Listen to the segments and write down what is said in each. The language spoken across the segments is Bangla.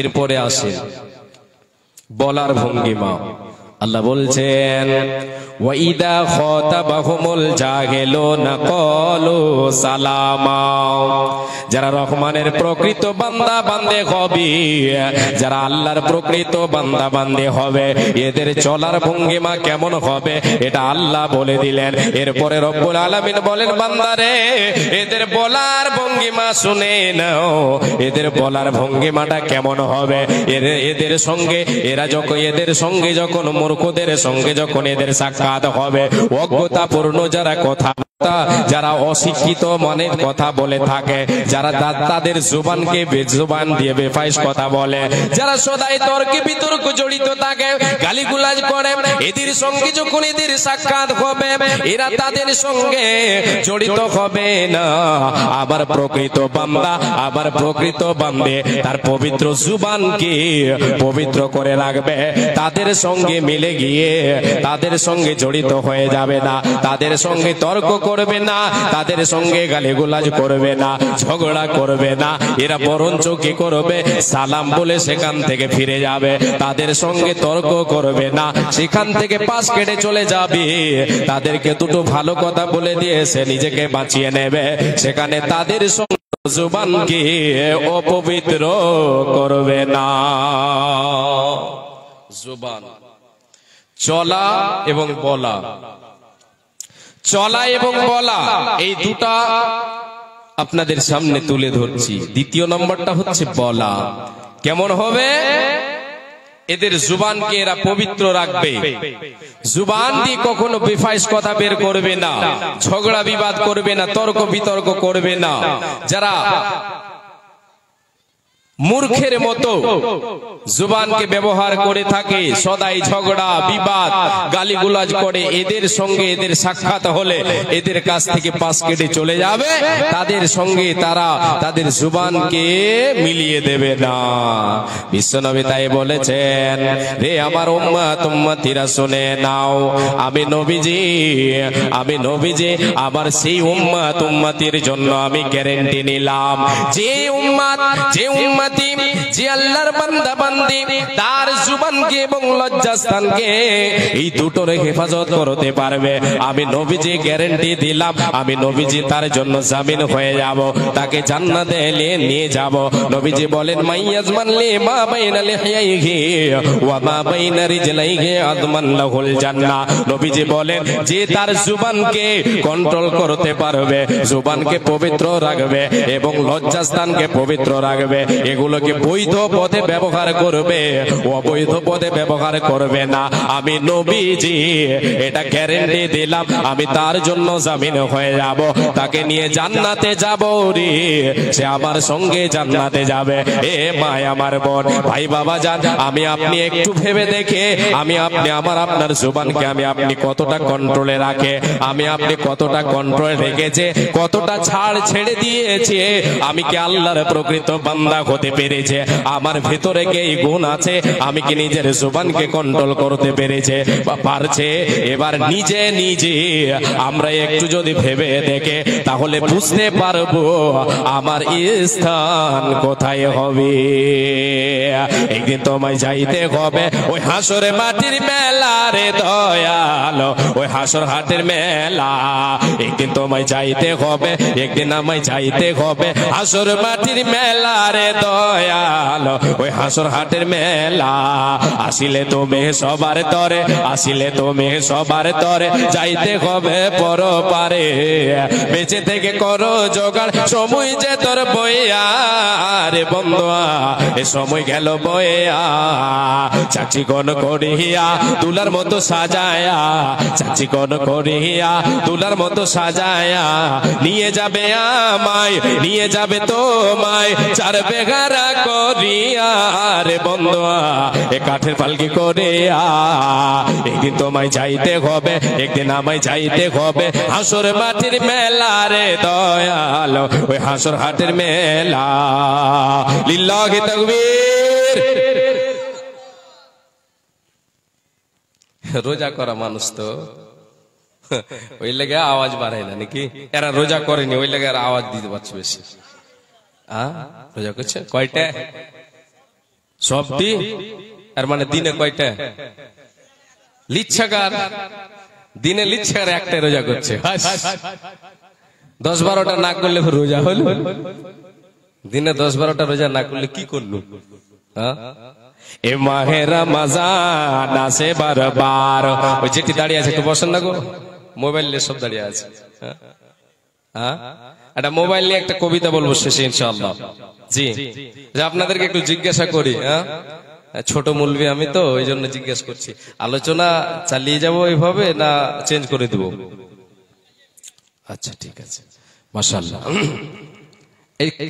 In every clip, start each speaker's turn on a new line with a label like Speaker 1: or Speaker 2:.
Speaker 1: এরপরে আসে বলার ভঙ্গিমা। আল্লাহ বলছেন ওয়াইদা খাতাবাহুমুল জাহিলুনা ক্বালু সালামা। যারা রহমানের প্রকৃত বান্দা বান্দে হবে, যারা আল্লাহর প্রকৃত বান্দা বান্দে হবে, এদের চলার ভঙ্গিমা কেমন হবে এটা আল্লাহ বলে দিলেন। এরপরে রব্বুল আলামিন বলেন বান্দারে এদের বলার ভঙ্গিমা শুনে নাও, এদের বলার ভঙ্গিমাটা কেমন হবে। এদের সঙ্গে এদের সঙ্গে যখন মূর্খদের সঙ্গে যখন এদের সাক্ষাৎ হবে, অজ্ঞতাপূর্ণ যারা কথা, যারা অশিক্ষিত মনের কথা বলে থাকে, যারা তাদের জুবানকে বেজুবান দিয়ে বেফাইশ কথা বলে, যারা সদাই তর্কে বিতর্ক জড়িত থাকে, গালিগুলাজ করে, এদের সঙ্গে যখন এদের সাক্ষাৎ হবে এরা তাদের সঙ্গে জড়িত হবে না। আবার প্রকৃত বান্দা, আবার প্রকৃত বান্দে তার পবিত্র জুবানকে পবিত্র করে রাখবে, তাদের সঙ্গে মিলে গিয়ে তাদের সঙ্গে জড়িত হয়ে যাবে না, তাদের সঙ্গে তর্ক করবে না, তাদের সঙ্গে গালিগুলাজ করবে না, ঝগড়া করবে না। এরা বরঞ্চ কি করবে, সালাম বলে সেখান থেকে ফিরে যাবে, তাদের সঙ্গে তর্ক করবে না, সেখান থেকে পাশ কেটে চলে যাবে, তাদেরকে দুটো ভালো কথা বলে দিয়ে সে নিজেকে বাঁচিয়ে নেবে, সেখানে তাদের সঙ্গে জুবানকে অপবিত্র করবে না। জুবান চলা এবং বলা, চলা এবং বলা এই দুটা আপনাদের সামনে তুলে ধরছি। দ্বিতীয় নম্বরটা হচ্ছে বলা। কেমন হবে? এদের জুবানকে এরা পবিত্র রাখবে, জুবান দিয়ে কখনো বেফাইশ কথা বের করবে না, ঝগড়া বিবাদ করবে না, তর্ক বিতর্ক করবে না। যারা মূর্খের মতো জুবানকে ব্যবহার করে থাকে, সদাই ঝগড়া বিবাদ গালিগুলাজ করে, এদের সঙ্গে এদের সাক্ষাৎ হলে এদের কাছ থেকে পাশ কেটে চলে যাবে, তাদের সঙ্গে তারা তাদের জুবানকে মিলিয়ে দেবে না। বিশ্বনবী তাই বলেছেন, রে আমার উম্মত উম্মতিরা শুনে নাও, আমি নবীজি আমার সেই উম্মত উম্মতির জন্য আমি গ্যারান্টি নিলাম, যে আল্লাহর বান্দা বান্দি তার জুবানকে এবং লজ্জাস্থানকে এই দুটোর হেফাজত করতে পারবে, আমি নবীজি গ্যারান্টি দিলাম, আমি নবীজি তার জন্য জামিন হয়ে যাব, তাকে জান্নাতে নিয়ে যাব। নবীজি বলেন মাইয়াজমান লি মা বাইনা লিহিয়াইহি ওয়া মা বাইনা রিজলাইহি আদমান লাহুল জান্নাহ। নবীজি বলেন যে তার জুবানকে কন্ট্রোল করতে পারবে, জুবানকে পবিত্র রাখবে এবং লজ্জাস্থানকে পবিত্র রাখবে, এগুলোকে বৈধ পথে ব্যবহার করবে, অবৈধ পথে ব্যবহার করবে না, আমি নবীজি এটা গ্যারান্টি দিলাম, আমি তার জন্য জামিন হয়ে যাব, তাকে নিয়ে জান্নাতে যাব রে, সে আমার সঙ্গে জান্নাতে যাবে। এ মাই আমার বোন ভাই বাবা জান, আমি আপনি একটু ভেবে দেখে, আমি আপনি আপনার জুবানকে আমি আপনি কতটা কন্ট্রোলে রাখে, আমি আপনি কতটা কন্ট্রোল রেখেছে, কতটা ছাড় ছেড়ে দিয়েছে, আমি কি আল্লাহর প্রকৃত বান্দা হতে পেরেছে, আমার ভেতরে কি এই গুণ আছে, আমি কি নিজের জুবানকে কন্ট্রোল করতে পেরেছে বা পারছে। এবার নিজে আমরা একটু যদি ভেবে দেখে তাহলে বুঝতে পারবো আমার স্থান কোথায় হবে। একদিন তোমায় যাইতে হবে ওই হাসরে মাটির মেলা রে দয়াল, ওই হাসর হাটের মেলা, একদিন তোমায় যাইতে হবে, একদিন আমায় যাইতে হবে হাসর মাটির মেলা রে দয়াল, ওই হাসর হাটের মেলা। আসিলে তুমি সবার তরে, আসিলে তুমি সবার তরে, যাইতে হবে পরপারে, বেঁচে থেকে করো জোগাড়, সময় যে তোর বইয়া রে বন্ধুয়া, এ সময় গেল বইয়া, চাচি কোন করিয়া তুলার মতো সাজায়া, চাচি কোন করিয়া তুলার মতো সাজায়া, নিয়ে যাবে আমায়, নিয়ে যাবে তোমায় চার বেগারা করিয়া রে বন্ধুয়া, এ কাঠের পালকি করিয়া। একদিন তোমায় যাইতে হবে, একদিন আমায় যাইতে হবে হাসর মাটির মেলা রে দয়াল, ওই হাসর হাটের মেলা। লিল্লাহি তাকবীর। রোজা করা মানুষ তো ওই লেগে আওয়াজ বাড়ায় না নাকি, এরা রোজা করেনি ওই লেগে আওয়াজ দিতে পারছে বেশি। রোজা করছে কয়টা? সবটি আর মানে দিনে কয়টা লিচ্ছাকার, দিনে লিচ্ছাকার একটাই রোজা করছে। 10-12টা না করলে রোজা হল? দিনে 10-12টা রোজা না করলে কি করলো? এ মাহে রমজান আসে বারবার। ওই যেটি দাঁড়িয়ে আছে একটু বসেন না গো, মোবাইল নিয়ে সব দাঁড়িয়ে আছে। একটা মোবাইল নিয়ে একটা কবিতা বলবো শেষে ইনশাআল্লাহ। জি, আপনাদেরকে একটু জিজ্ঞাসা করি, ছোট মুলবি আমি তো ওই জন্য জিজ্ঞেস করছি, আলোচনা চালিয়ে যাব এইভাবে না চেঞ্জ করে দেব? আচ্ছা ঠিক আছে, মাশাআল্লাহ।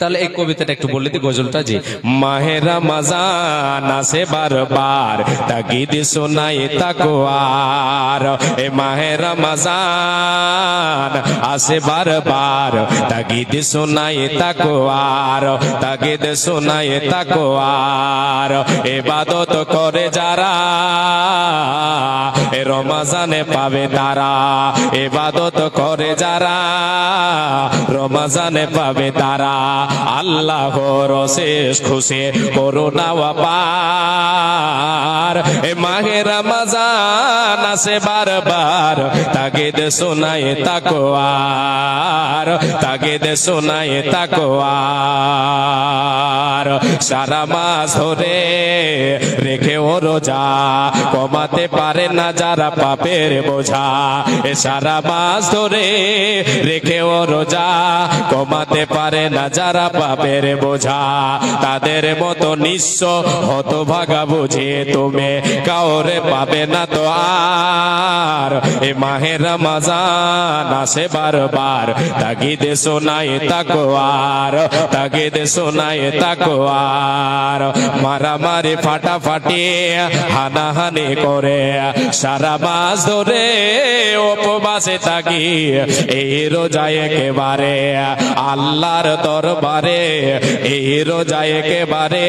Speaker 1: তাহলে এই কবিতাটা একটু বলে দিই, গজলটা। জি, মাহে রমজান আসে বারবার, তাগিদ শোনায় তাকওয়ার। এ মাহে রমজান আসে বারবার, তাগিদ শোনায় তাকওয়ার, তাগিদ শোনায় তাকওয়ার। ইবাদত করে যারা এ রমজানে পাবে তারা, ইবাদত করে যারা রমজানে পাবে তারা। আল্লাহর অশেষ খুশি করুণা পার। এ মাহে রমজান আসে বারবার, তাগিদ শোনায় তাকওয়ার, তাগিদ শোনায় তাকওয়ার। সারা মাস ধরে রেখে ও রোজা, কমাতে পারে না যারা পাপের বোঝা। এ সারা মাস ধরে রেখে ও রোজা, কমাতে পারে না যারা পাপের বোঝা। তাদের মতো নিঃস্ব হতভাগা বুঝে তুমি কাউরে পাবে না তো আর। এ মাহে রমজান আসে বারবার, তাগিদ শোনায় তাকওয়ার, তাগিদ শোনায় তাকওয়ার। মারামারি ফাটাফাটি হানাহানি করে সারা মাস ধরে উপবাসে থাকি। এই রোজা একেবারে আল্লাহর দরবারে, এই রোজা একেবারে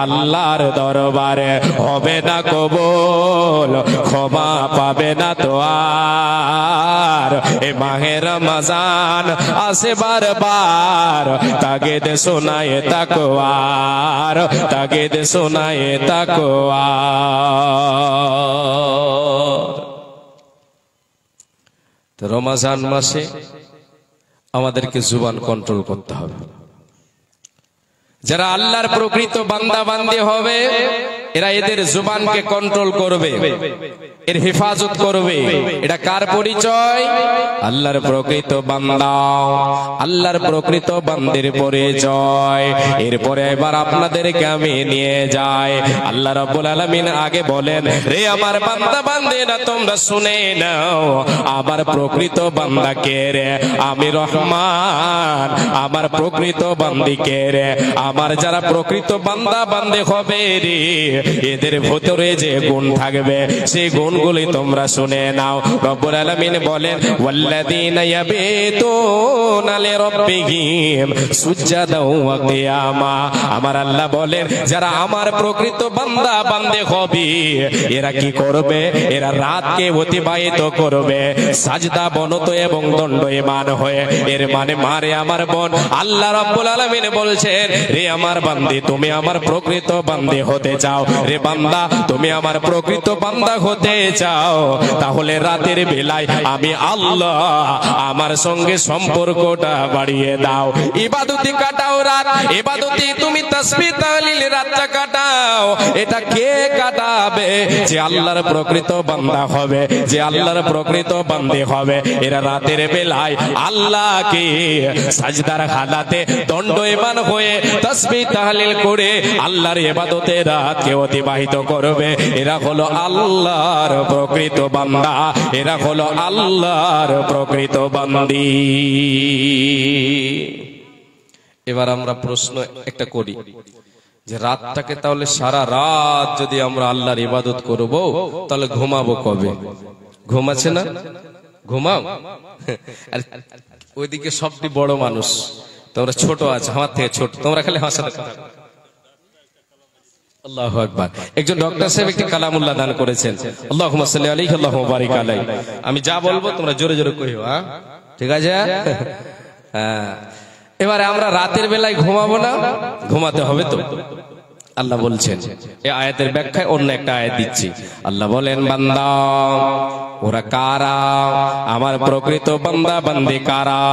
Speaker 1: আল্লাহর দরবারে হবে না কবুল, ক্ষমা পাবে না তো আর। এ মাহে রমজান আসে বারবার, তাগিদ শোনায় তাকওয়ার, তাগিদ শোনায় তাকওয়ার। তো রমজান মাসে আমাদেরকে জুবান কন্ট্রোল করতে হবে। যারা আল্লাহর প্রকৃত বান্দা বান্দি হবে এরা এদের জুবানকে কন্ট্রোল করবে, এর হেফাজত করবে। এটা কার পরিচয়? আল্লাহর প্রকৃত বান্দা, আল্লাহর প্রকৃত বান্দির পরিচয়। এরপরে এবার আপনাদেরকে আমি নিয়ে যাই, আল্লাহ রাব্বুল আলামিন আগে বলেন, রে আমার বান্দা বান্দিরা তোমরা শুনে নাও, আমার প্রকৃত বান্দা কে রে? আমি রহমান। আমার প্রকৃত বান্দি কে রে? আমার যারা প্রকৃত বান্দা বান্দি হবে রে, এদের ভিতরে যে গুণ থাকবে সেই গুণগুলি তোমরা শুনে নাও। রব্বুল আলামিন বলেন, ওয়াল্লাযীনা ইয়াবিতুনা লিরাব্বিহিম সুজদান ওয়া কিয়ামা। আমার আল্লাহ বলেন, যারা আমার প্রকৃত বান্দা বান্দে হবে এরা কি করবে? এরা রাতকে অতিবাহিত করবে সাজদা বনত এবং দণ্ডায়মান হয়ে। এর মানে মারে আমার বোন, আল্লাহ রাব্বুল আলামিন বলছেন, রে আমার বান্দি তুমি আমার প্রকৃত বান্দি হতে চাও, রে বান্দা তুমি আমার প্রকৃত বান্দা হতে চাও, তাহলে রাতের বেলায় আমি আল্লাহ আমার সঙ্গে সম্পর্কটা বাড়িয়ে দাও। ইবাদতি কাটাও রাত, ইবাদতি তুমি তাসবিহ তাহলিল রাতটা কাটাও। এটা কে কাটাবে? যে আল্লাহর প্রকৃত বান্দা হবে, যে আল্লাহর প্রকৃত বান্দি হবে, এরা রাতের বেলায় আল্লাহকে সাজদার হালাতে দণ্ডায়মান হয়ে তাসবিহ তাহলিল করে আল্লাহর ইবাদতে রাতকে অতিবাহিত করবে। এরা হলো আল্লাহর প্রকৃত বান্দা, এরা হলো আল্লাহর প্রকৃত বান্দি। এবার আমরা প্রশ্ন একটা করি যে রাতটাকে তাহলে সারা রাত যদি আমরা আল্লাহর ইবাদত করব তাহলে ঘুমাবো কবে? ঘুমাচ্ছে না? ঘুমাও। ওইদিকে সবটি বড় মানুষ, তোমরা ছোট আছে, আমার থেকে ছোট, তোমরা খালি হাসাতে কথা। আল্লাহু আকবার। একজন ডক্টর সাহেব একটি কালামুল্লাহ দান করেছেন, আল্লাহুম্মা সাল্লি আলাইহি আল্লাহুম্মা বারিক আলাইহি। আমি যা বলবো তোমরা জোরে জোরে কইও, হ্যাঁ ঠিক আছে? হ্যাঁ, এবারে আমরা রাতের বেলায় ঘুমাবো না? ঘুমাতে হবে তো। আল্লাহ বলছেন, এই আয়াতের ব্যাখ্যায় অন্য একটা আয়াত দিচ্ছি। আল্লাহ বলেন, বান্দা ওরা কারা, আমার প্রকৃত বান্দা বান্দি কারা,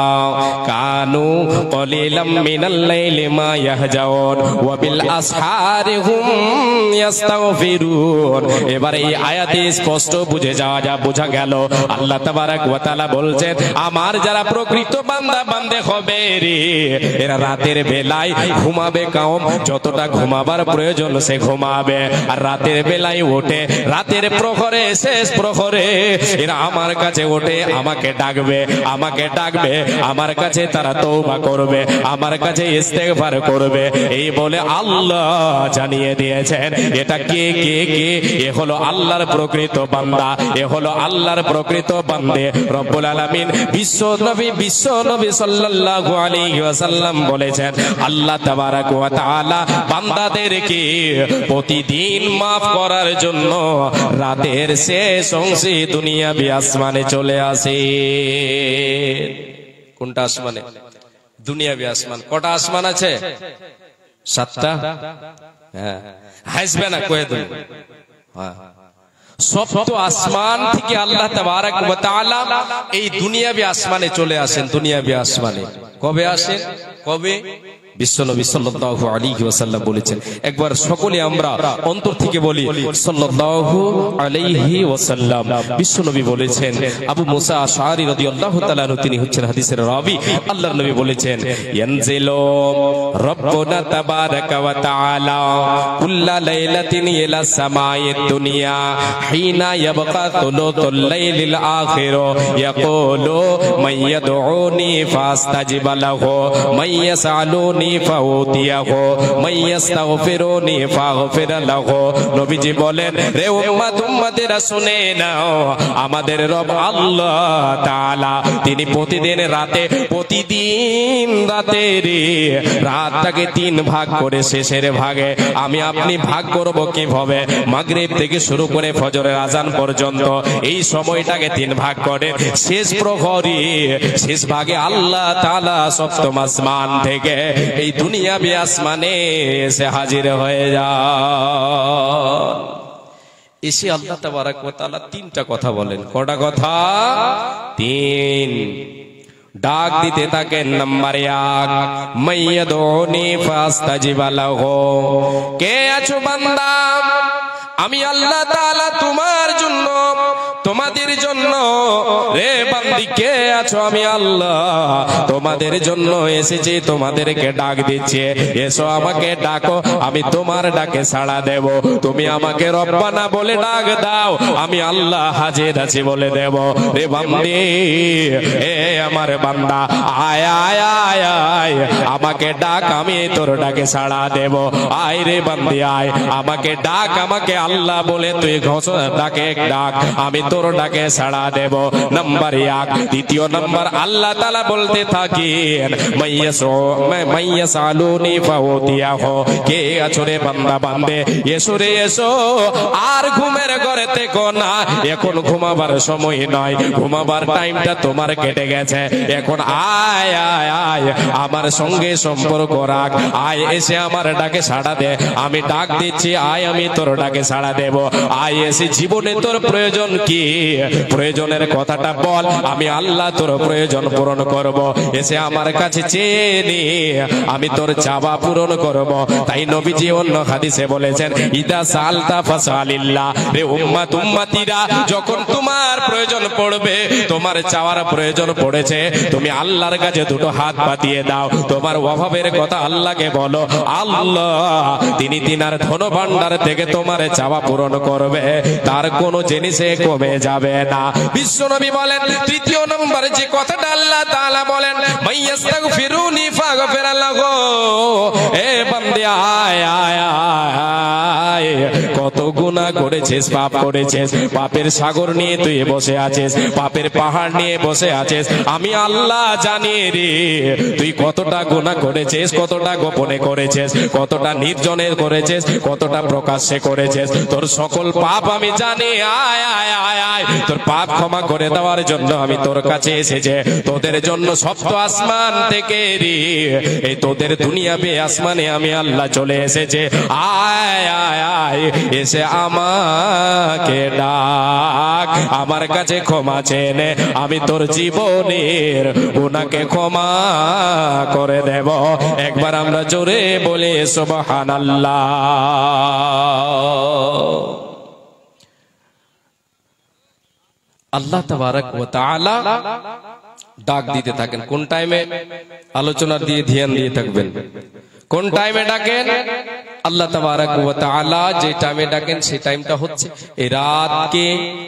Speaker 1: কানু কলিলাম মিনাল লাইলি মা ইয়াহজাউন ওয়া বিল আসহারি হুম ইস্তাগফিরুন। এবারে এই আয়াতে স্পষ্ট বোঝা গেল আল্লাহ তাবারাক ওয়া তাআলা বলছেন, আমার যারা প্রকৃত বান্দা বান্দে হবে রে, এরা রাতের বেলায় ঘুমাবে কম, যতটা ঘুমাবার প্রয়োজন সে ঘুমাবে, আর রাতের বেলায় ওঠে, রাতের প্রহরে শেষ প্রহরে এরা আমার কাছে ওঠে, আমাকে ডাকবে, আমার কাছে তারা তওবা করবে, আমার কাছে ইস্তেগফার করবে। এই বলে আল্লাহ জানিয়ে দিয়েছেন এটা কে কে কে, এ হলো আল্লাহর প্রকৃত বান্দা, এ হলো আল্লাহর প্রকৃত বান্দে। রব্বুল আলামিন বিশ্ব নবী সাল্লাল্লাহু আলাইহি ওয়াসাল্লাম বলেছেন, আল্লাহ তাবারাক ওয়া তাআলা বান্দাদেরকে প্রতিদিন মাফ করার জন্য রাতের শেষ অংশে দুনিয়াবি আসমানে চলে আসে। কোনটা আসমানে? দুনিয়াবি আসমান। কটা আসমান আছে? 7টা। হ্যাঁ, হাসবে না, কয়ে দেব। হ্যাঁ, সপ্ত আসমান থেকে আল্লাহ তাবারাক ওয়া তাআলা এই দুনিয়াবি আসমানে চলে আসেন। দুনিয়াবি আসমানে কবে আসেন? কবে? বিশ্বনবী সাল্লাল্লাহু আলাইহি ওয়াসাল্লাম বলেছেন। একবার সকলে আমরা অন্তর থেকে বলি সাল্লাল্লাহু আলাইহি ওয়াসাল্লাম। বিশ্বনবী বলেছেন, আবু মুসা আশআরী রাদিয়াল্লাহু তাআলা আনহু তিনি হচ্ছেন হাদিসের রাবী। আল্লাহর নবী বলেছেন, ইয়ানজিলু রাব্বুনা তাবারাকা ওয়া তাআলা কুল্লা লাইলাতিন ইলা সামাইদ দুনিয়া হিনা ইয়াবকা তুলুতুল লাইলিল আখির ইয়াকুলু মান ইয়াদউনি ফাস্তাজিবা লাহু মান ইয়াসআলুনি ফাউতিয়াহু মান ইস্তাগফিরুনি ফাগফির লাহু। নবীজি বলেন, রে উম্মতেরা শুনে নাও, আমাদের রব আল্লাহ তাআলা তিনি প্রতিদিন রাতের রাতটাকে 3 ভাগ করে শেষের ভাগে আমি আপনি ভাগ করব কিভাবে? মাগরিব থেকে শুরু করে ফজরের আজান পর্যন্ত এই সময়টাকে 3 ভাগ করে শেষ প্রহরী শেষ ভাগে আল্লাহ তাআলা সপ্তম আসমান থেকে এই দুনিয়াবি আসমানে এসে হাজির হয়ে যান। এসে আল্লাহ তাবারাক ওয়া তাআলা 3টা কথা বলেন। কটা কথা? 3। ডাক দিতে থাকেন। নাম্বার 1, মাইয়াদুনি ফাস্তাজিবা লাহু। কে আছো বান্দা? আমি আল্লাহ তাআলা তোমার জন্য, তোমাদের জন্য, রে বান্দি কে আছো? আমি আল্লাহ তোমাদের জন্য এসেছি, তোমাদেরকে ডাক দিচ্ছি, এসো আমাকে ডাকো, আমি তোমার ডাকে সাড়া দেব। তুমি আমাকে রব্বানা বলে ডাক দাও, আমি আল্লাহ হাজির আছি বলে দেব। রে বান্দি, এ আমার বান্দা, আয় আয় আয় আয়, আমাকে ডাক, আমি তোর ডাকে সাড়া দেব। আয় রে বান্দি আয়, আমাকে ডাক, আমাকে আল্লাহ বলে তুই ঘোষণা ডাকে ডাক, আমি তোর ডাকে সাড়া দেব। নাম্বার 1। দ্বিতীয় নাম্বার, আল্লাহ তাআলা বলতে থাকেন, মাইয়াসালুনি ফাউতিয়াহু। কে আছো রে বান্দা বান্দে, এসো রে এসো, আর ঘুমের ঘরে থেকো না, এখন ঘুমাবার সময় নয়, ঘুমাবার টাইমটা তোমার কেটে গেছে, এখন আয় আয় আয়, আমার সঙ্গে সম্পর্ক রাখ, আয় এসে আমার ডাকে সাড়া দে, আমি ডাক দিচ্ছি, আয় আমি তোর ডাকে সাড়া দেব। আয় এসে জীবনে তোর প্রয়োজন কি, প্রয়োজনের কথাটা বল, আমি আল্লাহ তোর প্রয়োজন পূরণ করব। এসে আমার কাছে চেয়ে নি, আমি তোর চাওয়া পূরণ করব। তাই নবীজি অন্য হাদিসে বলেছেন, ইদা সালতা ফাসালিল্লাহ। রে উম্মতিরা, যখন তোমার প্রয়োজন পড়বে, তোমার চাওয়ার প্রয়োজন পড়েছে, তুমি আল্লাহর কাছে 2 হাত পাতিয়ে দাও, তোমার অভাবের কথা আল্লাহকে বলো, আল্লাহ তিনি তিনার ধন ভান্ডার থেকে তোমার চাওয়া পূরণ করবে, তার কোনো জিনিসে কমে যাবে না। বিশ্বনবী বলেন, 3 নম্বরে যে কথাটা আল্লাহ তাআলা বলেন, মাইয়াস্তাগফিরুনি ফাগফির লাহু। এ বান্দা আয় আয় আয়, কত গুনাহ করেছিস, পাপ করেছিস, পাপের সাগর নিয়ে তুই বসে আছিস, পাপের পাহাড় নিয়ে বসে আছিস। আমি আল্লাহ জানি রে তুই কতটা গুনাহ করেছিস, কতটা গোপনে করেছিস, কতটা নির্জনে করেছিস, কতটা প্রকাশ্যে করেছিস। তোর সকল পাপ আমি জানি। আয় আয় আয় আয়, তোর পাপ ক্ষমা করে দেওয়ার জন্য আমি তোর কাছে এসেছি। তোদের জন্য সপ্ত আসমান থেকে রে এই তোদের দুনিয়া বে আসমানে আমি আল্লাহ চলে এসেছে। আয় আয় আয়, এসে আমাকে ডাক, আমার কাছে ক্ষমা চেয়ে নে, আমি তোর জীবনের গুনাহকে ক্ষমা করে দেব। একবার আমরা জোরে বলে সুবহানাল্লাহ। আল্লাহ তাবারক ওয়া তাআলা ডাক দিতে থাকেন। কোন টাইমে? আলোচনার দিয়ে ধ্যান দিয়ে থাকবেন। কোন টাইমে ডাকেন? আল্লাহ তাবারক ওয়া তাআলা যে টাইমে ডাকেন সেই টাইমটা হচ্ছে এই রাতকে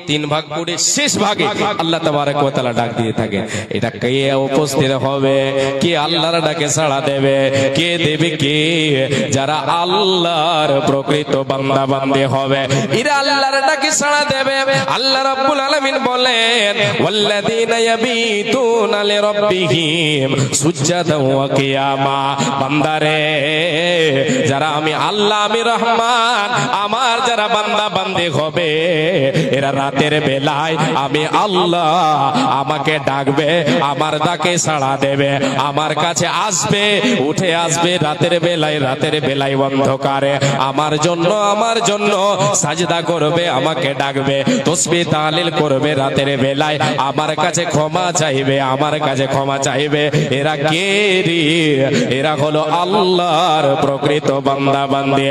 Speaker 1: 3 ভাগ করে শেষ ভাগে আল্লাহ তাবারক ওয়া তাআলা ডাক দিয়ে থাকেন। এটা কে উপস্থিত হবে, কে আল্লাহর ডাকে সাড়া দেবে, কে দেবে, কে যারা আল্লাহর প্রকৃত বান্দা বান্দী হবে এরা আল্লাহর ডাকে সাড়া দেবে। আল্লাহ রাব্বুল আলামিন বলেন ওয়াল্লাযীনা ইয়াবিতুনা লিরাব্বিহিম সুজদান ওয়া কিয়ামা। বান্দারে যারা আমি আল্লাহ, আমি রহমান, আমার যারা বান্দা বান্দী হবে এরা রাতের বেলায় আমি আল্লাহ আমাকে ডাকবে, আমার ডাকে সাড়া দেবে, আমার কাছে আসবে, উঠে আসবে রাতের বেলায় অন্ধকারে আমার জন্য সাজদা করবে, আমাকে ডাকবে, তাসবিহ তাহলিল করবে রাতের বেলায়, আমার কাছে ক্ষমা চাইবে, আমার কাছে ক্ষমা চাইবে। এরা কে রে? এরা হলো আল্লাহর প্রকৃত বান্দা বান্দী।